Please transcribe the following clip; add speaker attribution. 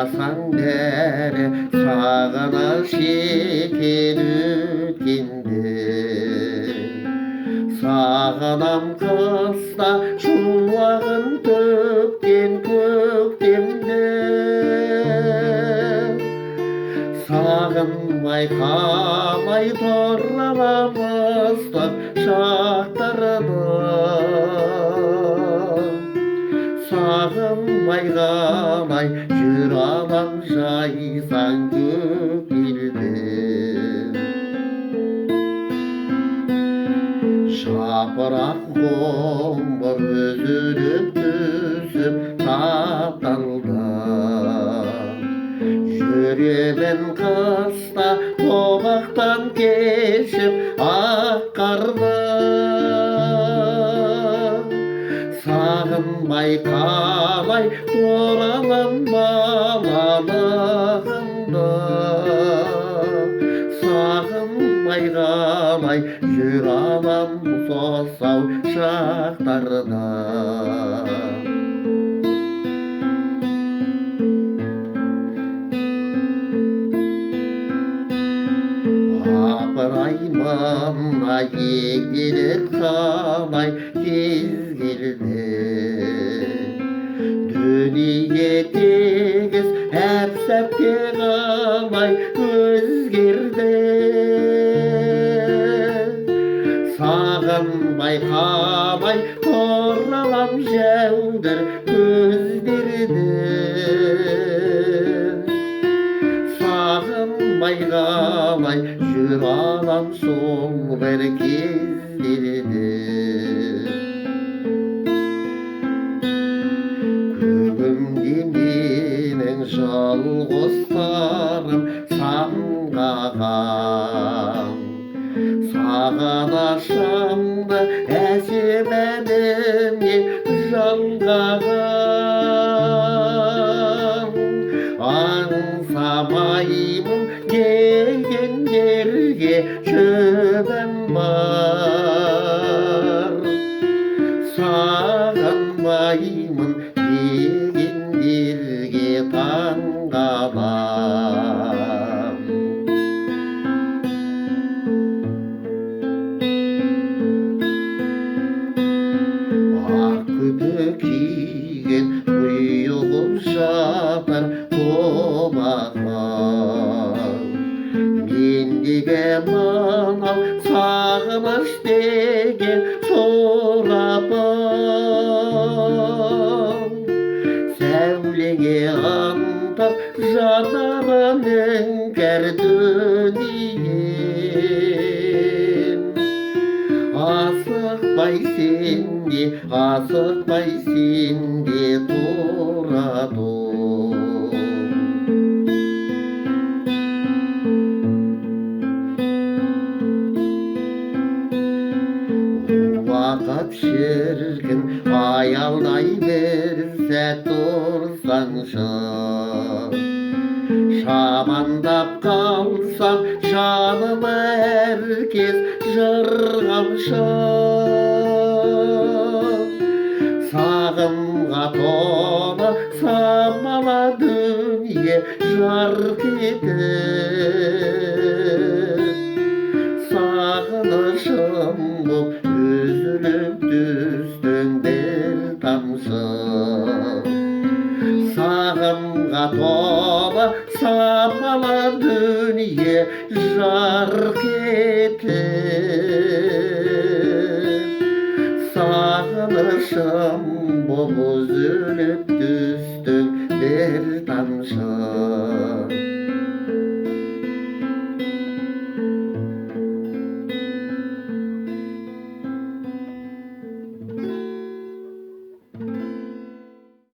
Speaker 1: Ойласаң бәрі сағыныш екен өткенде. Сағынам қыста шуағын төккен көктемде. Сағынбай қалай торламамызды шақтырды. Сағынбай қалай жүр алам жайсаң көңілде. Жапырақ ғұмыр үзіліп түсіп тапталды. Жүремін қыста тобақтан кешіп ақ қарды. Сағынбай қалай оралам балалығымды. Сағынбай қалай жүр алам сосау шақтарда. Апыраймын егіліп қалай кез келді. Дүние тегіс әп-сәтте қалай өзгерді. Сағынбай қалай торалам жәудір көздерді. Сағынбай қалай жүр алам сол бір кездерді. Көгімде менің жалғыздарым самғаған. Сағынышымды әсем әніме жалғаған. Аңсамаймын дегендерге шөбім бар. Сағынбаймын дегендерге таңғалам. Ақ күпі киген бұйығып жатыр тобаққа. Мендегі мынау сағыныш деген сорапым. Сәулеге ынтық жанарым іңкәр дүнием. Асықпай сенде тұрадым. Уақыт шіркін аялдай бір сәт тұрсаңшы. Шамандап қалсам жаным әркез жырғамшы. Сағымға толы самала дүние жарқ етіп. Сағынышым боп үзіліп түстің бір тамшы. Сағымға толы самала дүние жарқ етіп. Сағынышым боп үзіліп түстің бір тамшы.